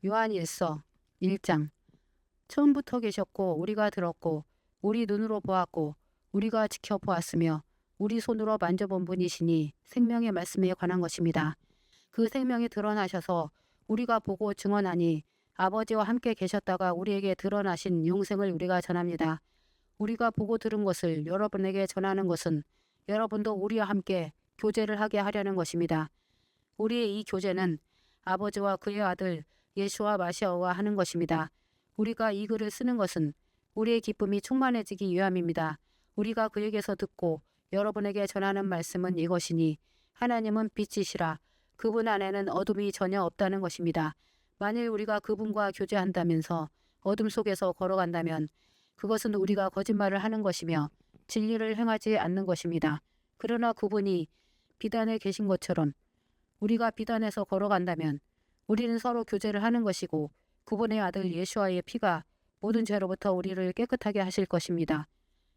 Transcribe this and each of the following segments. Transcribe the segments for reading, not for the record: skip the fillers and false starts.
요한일서 1장. 처음부터 계셨고 우리가 들었고 우리 눈으로 보았고 우리가 지켜보았으며 우리 손으로 만져본 분이시니 생명의 말씀에 관한 것입니다. 그 생명이 드러나셔서 우리가 보고 증언하니 아버지와 함께 계셨다가 우리에게 드러나신 영생을 우리가 전합니다. 우리가 보고 들은 것을 여러분에게 전하는 것은 여러분도 우리와 함께 교제를 하게 하려는 것입니다. 우리의 이 교제는 아버지와 그의 아들 예수와 마시아와 하는 것입니다. 우리가 이 글을 쓰는 것은 우리의 기쁨이 충만해지기 위함입니다. 우리가 그에게서 듣고 여러분에게 전하는 말씀은 이것이니 하나님은 빛이시라 그분 안에는 어둠이 전혀 없다는 것입니다. 만일 우리가 그분과 교제한다면서 어둠 속에서 걸어간다면 그것은 우리가 거짓말을 하는 것이며 진리를 행하지 않는 것입니다. 그러나 그분이 비단에 계신 것처럼 우리가 비단에서 걸어간다면 우리는 서로 교제를 하는 것이고 그분의 아들 예수와의 피가 모든 죄로부터 우리를 깨끗하게 하실 것입니다.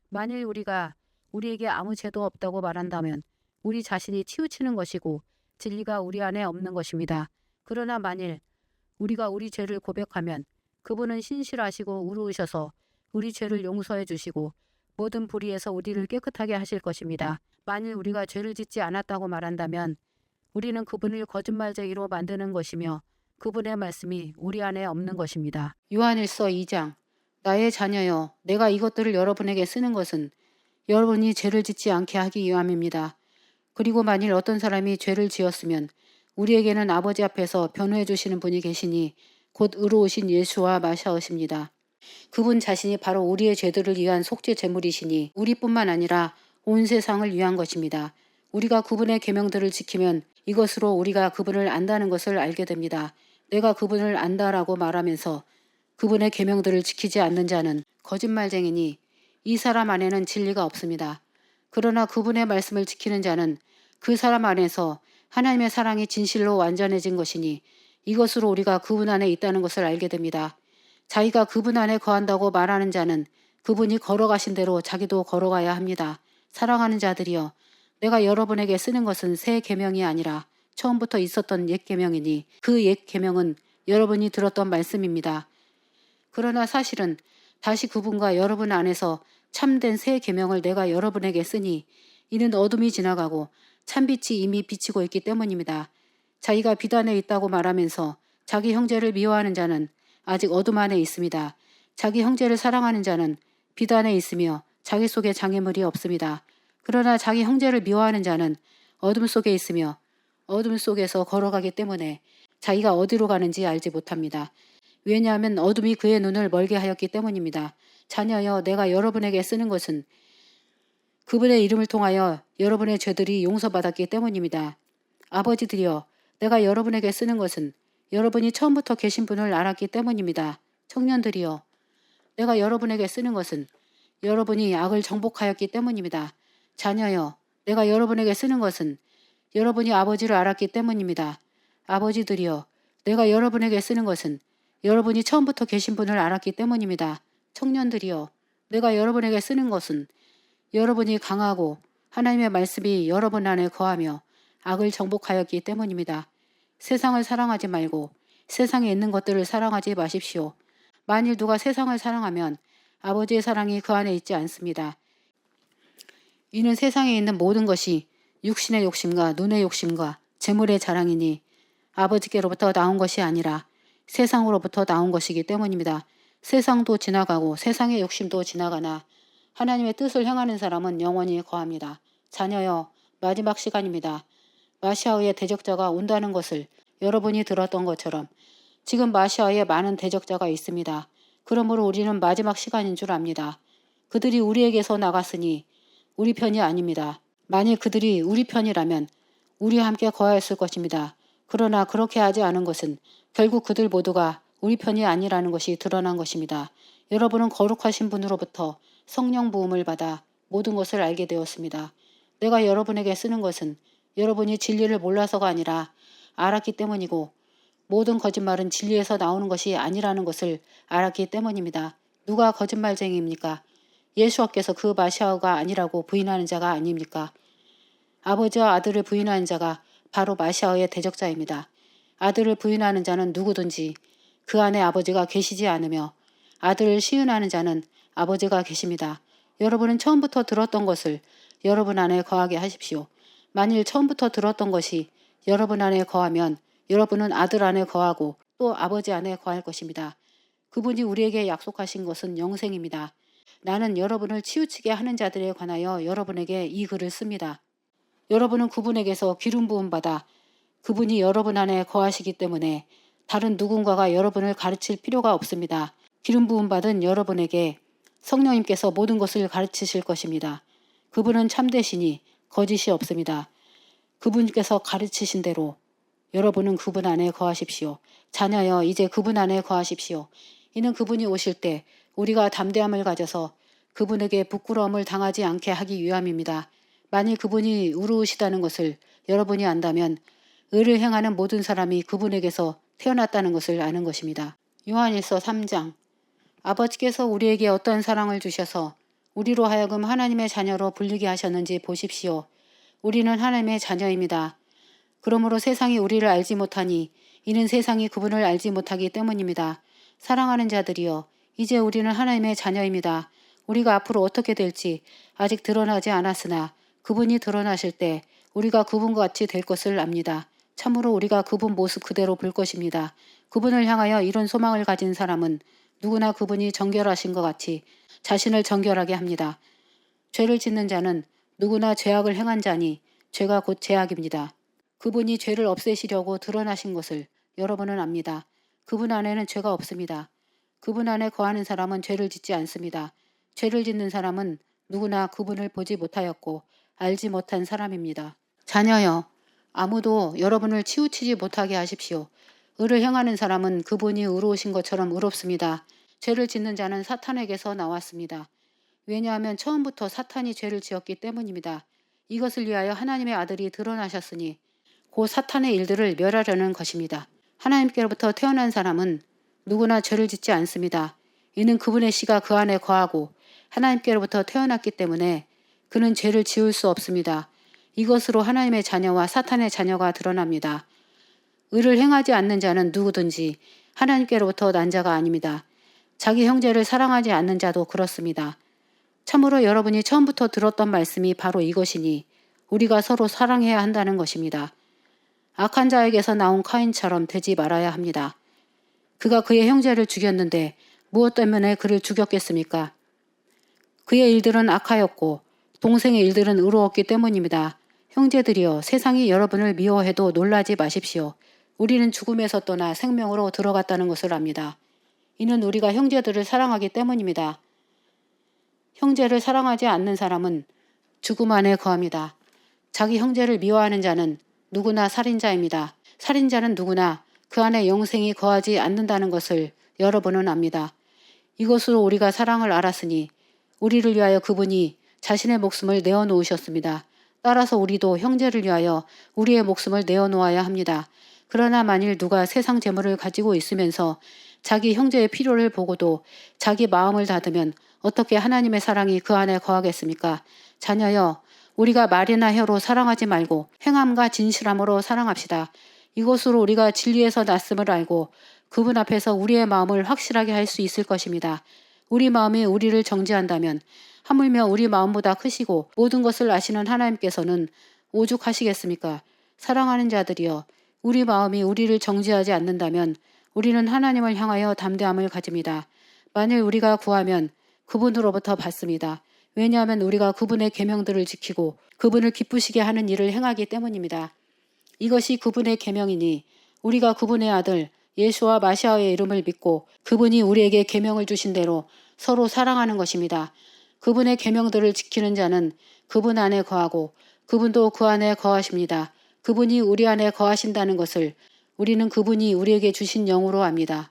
만일 우리가 우리에게 아무 죄도 없다고 말한다면 우리 자신이 치우치는 것이고 진리가 우리 안에 없는 것입니다. 그러나 만일 우리가 우리 죄를 고백하면 그분은 신실하시고 의로우셔서 우리 죄를 용서해 주시고 모든 불의에서 우리를 깨끗하게 하실 것입니다. 만일 우리가 죄를 짓지 않았다고 말한다면 우리는 그분을 거짓말쟁이로 만드는 것이며 그분의 말씀이 우리 안에 없는 것입니다. 요한일서 2장. 나의 자녀여, 내가 이것들을 여러분에게 쓰는 것은 여러분이 죄를 짓지 않게 하기 위함입니다. 그리고 만일 어떤 사람이 죄를 지었으면 우리에게는 아버지 앞에서 변호해 주시는 분이 계시니 곧 의로우신 예수와 마시아이십니다. 그분 자신이 바로 우리의 죄들을 위한 속죄 제물이시니 우리뿐만 아니라 온 세상을 위한 것입니다. 우리가 그분의 계명들을 지키면 이것으로 우리가 그분을 안다는 것을 알게 됩니다. 내가 그분을 안다라고 말하면서 그분의 계명들을 지키지 않는 자는 거짓말쟁이니 이 사람 안에는 진리가 없습니다. 그러나 그분의 말씀을 지키는 자는 그 사람 안에서 하나님의 사랑이 진실로 완전해진 것이니 이것으로 우리가 그분 안에 있다는 것을 알게 됩니다. 자기가 그분 안에 거한다고 말하는 자는 그분이 걸어가신 대로 자기도 걸어가야 합니다. 사랑하는 자들이여, 내가 여러분에게 쓰는 것은 새 계명이 아니라 처음부터 있었던 옛 계명이니 그 옛 계명은 여러분이 들었던 말씀입니다. 그러나 사실은 다시 그분과 여러분 안에서 참된 새 계명을 내가 여러분에게 쓰니 이는 어둠이 지나가고 참빛이 이미 비치고 있기 때문입니다. 자기가 비단에 있다고 말하면서 자기 형제를 미워하는 자는 아직 어둠 안에 있습니다. 자기 형제를 사랑하는 자는 비단에 있으며 자기 속에 장애물이 없습니다. 그러나 자기 형제를 미워하는 자는 어둠 속에 있으며 어둠 속에서 걸어가기 때문에 자기가 어디로 가는지 알지 못합니다. 왜냐하면 어둠이 그의 눈을 멀게 하였기 때문입니다. 자녀여, 내가 여러분에게 쓰는 것은 그분의 이름을 통하여 여러분의 죄들이 용서받았기 때문입니다. 아버지들이여, 내가 여러분에게 쓰는 것은 여러분이 처음부터 계신 분을 알았기 때문입니다. 청년들이여, 내가 여러분에게 쓰는 것은 여러분이 악을 정복하였기 때문입니다. 자녀여, 내가 여러분에게 쓰는 것은 여러분이 아버지를 알았기 때문입니다. 아버지들이여, 내가 여러분에게 쓰는 것은 여러분이 처음부터 계신 분을 알았기 때문입니다. 청년들이여, 내가 여러분에게 쓰는 것은 여러분이 강하고 하나님의 말씀이 여러분 안에 거하며 악을 정복하였기 때문입니다. 세상을 사랑하지 말고 세상에 있는 것들을 사랑하지 마십시오. 만일 누가 세상을 사랑하면 아버지의 사랑이 그 안에 있지 않습니다. 이는 세상에 있는 모든 것이 육신의 욕심과 눈의 욕심과 재물의 자랑이니 아버지께로부터 나온 것이 아니라 세상으로부터 나온 것이기 때문입니다. 세상도 지나가고 세상의 욕심도 지나가나 하나님의 뜻을 행하는 사람은 영원히 거합니다. 자녀여, 마지막 시간입니다. 마시아의 대적자가 온다는 것을 여러분이 들었던 것처럼 지금 마시아에 많은 대적자가 있습니다. 그러므로 우리는 마지막 시간인 줄 압니다. 그들이 우리에게서 나갔으니 우리 편이 아닙니다. 만일 그들이 우리 편이라면 우리와 함께 거하였을 것입니다. 그러나 그렇게 하지 않은 것은 결국 그들 모두가 우리 편이 아니라는 것이 드러난 것입니다. 여러분은 거룩하신 분으로부터 성령 부음을 받아 모든 것을 알게 되었습니다. 내가 여러분에게 쓰는 것은 여러분이 진리를 몰라서가 아니라 알았기 때문이고 모든 거짓말은 진리에서 나오는 것이 아니라는 것을 알았기 때문입니다. 누가 거짓말쟁이입니까? 예수께서 그 마시아가 아니라고 부인하는 자가 아닙니까? 아버지와 아들을 부인하는 자가 바로 마시아의 대적자입니다. 아들을 부인하는 자는 누구든지 그 안에 아버지가 계시지 않으며 아들을 시은하는 자는 아버지가 계십니다. 여러분은 처음부터 들었던 것을 여러분 안에 거하게 하십시오. 만일 처음부터 들었던 것이 여러분 안에 거하면 여러분은 아들 안에 거하고 또 아버지 안에 거할 것입니다. 그분이 우리에게 약속하신 것은 영생입니다. 나는 여러분을 치우치게 하는 자들에 관하여 여러분에게 이 글을 씁니다. 여러분은 그분에게서 기름 부음 받아 그분이 여러분 안에 거하시기 때문에 다른 누군가가 여러분을 가르칠 필요가 없습니다. 기름 부음 받은 여러분에게 성령님께서 모든 것을 가르치실 것입니다. 그분은 참되시니 거짓이 없습니다. 그분께서 가르치신 대로 여러분은 그분 안에 거하십시오. 자녀여, 이제 그분 안에 거하십시오. 이는 그분이 오실 때 우리가 담대함을 가져서 그분에게 부끄러움을 당하지 않게 하기 위함입니다. 만일 그분이 우르우시다는 것을 여러분이 안다면 의를 행하는 모든 사람이 그분에게서 태어났다는 것을 아는 것입니다. 요한일서 3장. 아버지께서 우리에게 어떤 사랑을 주셔서 우리로 하여금 하나님의 자녀로 불리게 하셨는지 보십시오. 우리는 하나님의 자녀입니다. 그러므로 세상이 우리를 알지 못하니 이는 세상이 그분을 알지 못하기 때문입니다. 사랑하는 자들이여, 이제 우리는 하나님의 자녀입니다. 우리가 앞으로 어떻게 될지 아직 드러나지 않았으나 그분이 드러나실 때 우리가 그분과 같이 될 것을 압니다. 참으로 우리가 그분 모습 그대로 볼 것입니다. 그분을 향하여 이런 소망을 가진 사람은 누구나 그분이 정결하신 것 같이 자신을 정결하게 합니다. 죄를 짓는 자는 누구나 죄악을 행한 자니 죄가 곧 죄악입니다. 그분이 죄를 없애시려고 드러나신 것을 여러분은 압니다. 그분 안에는 죄가 없습니다. 그분 안에 거하는 사람은 죄를 짓지 않습니다. 죄를 짓는 사람은 누구나 그분을 보지 못하였고 알지 못한 사람입니다. 자녀여, 아무도 여러분을 치우치지 못하게 하십시오. 의를 행하는 사람은 그분이 의로우신 것처럼 의롭습니다. 죄를 짓는 자는 사탄에게서 나왔습니다. 왜냐하면 처음부터 사탄이 죄를 지었기 때문입니다. 이것을 위하여 하나님의 아들이 드러나셨으니 곧 사탄의 일들을 멸하려는 것입니다. 하나님께로부터 태어난 사람은 누구나 죄를 짓지 않습니다. 이는 그분의 씨가 그 안에 거하고 하나님께로부터 태어났기 때문에 그는 죄를 지을 수 없습니다. 이것으로 하나님의 자녀와 사탄의 자녀가 드러납니다. 의를 행하지 않는 자는 누구든지 하나님께로부터 난 자가 아닙니다. 자기 형제를 사랑하지 않는 자도 그렇습니다. 참으로 여러분이 처음부터 들었던 말씀이 바로 이것이니 우리가 서로 사랑해야 한다는 것입니다. 악한 자에게서 나온 카인처럼 되지 말아야 합니다. 그가 그의 형제를 죽였는데 무엇 때문에 그를 죽였겠습니까? 그의 일들은 악하였고 동생의 일들은 의로웠기 때문입니다. 형제들이여, 세상이 여러분을 미워해도 놀라지 마십시오. 우리는 죽음에서 떠나 생명으로 들어갔다는 것을 압니다. 이는 우리가 형제들을 사랑하기 때문입니다. 형제를 사랑하지 않는 사람은 죽음 안에 거합니다. 자기 형제를 미워하는 자는 누구나 살인자입니다. 살인자는 누구나 그 안에 영생이 거하지 않는다는 것을 여러분은 압니다. 이것으로 우리가 사랑을 알았으니 우리를 위하여 그분이 자신의 목숨을 내어놓으셨습니다. 따라서 우리도 형제를 위하여 우리의 목숨을 내어놓아야 합니다. 그러나 만일 누가 세상 재물을 가지고 있으면서 자기 형제의 필요를 보고도 자기 마음을 닫으면 어떻게 하나님의 사랑이 그 안에 거하겠습니까? 자녀여, 우리가 말이나 혀로 사랑하지 말고 행함과 진실함으로 사랑합시다. 이것으로 우리가 진리에서 났음을 알고 그분 앞에서 우리의 마음을 확실하게 할 수 있을 것입니다. 우리 마음이 우리를 정죄한다면 하물며 우리 마음보다 크시고 모든 것을 아시는 하나님께서는 오죽하시겠습니까? 사랑하는 자들이여, 우리 마음이 우리를 정죄하지 않는다면 우리는 하나님을 향하여 담대함을 가집니다. 만일 우리가 구하면 그분으로부터 받습니다. 왜냐하면 우리가 그분의 계명들을 지키고 그분을 기쁘시게 하는 일을 행하기 때문입니다. 이것이 그분의 계명이니 우리가 그분의 아들 예수와 마시아의 이름을 믿고 그분이 우리에게 계명을 주신 대로 서로 사랑하는 것입니다. 그분의 계명들을 지키는 자는 그분 안에 거하고 그분도 그 안에 거하십니다. 그분이 우리 안에 거하신다는 것을 우리는 그분이 우리에게 주신 영으로 압니다.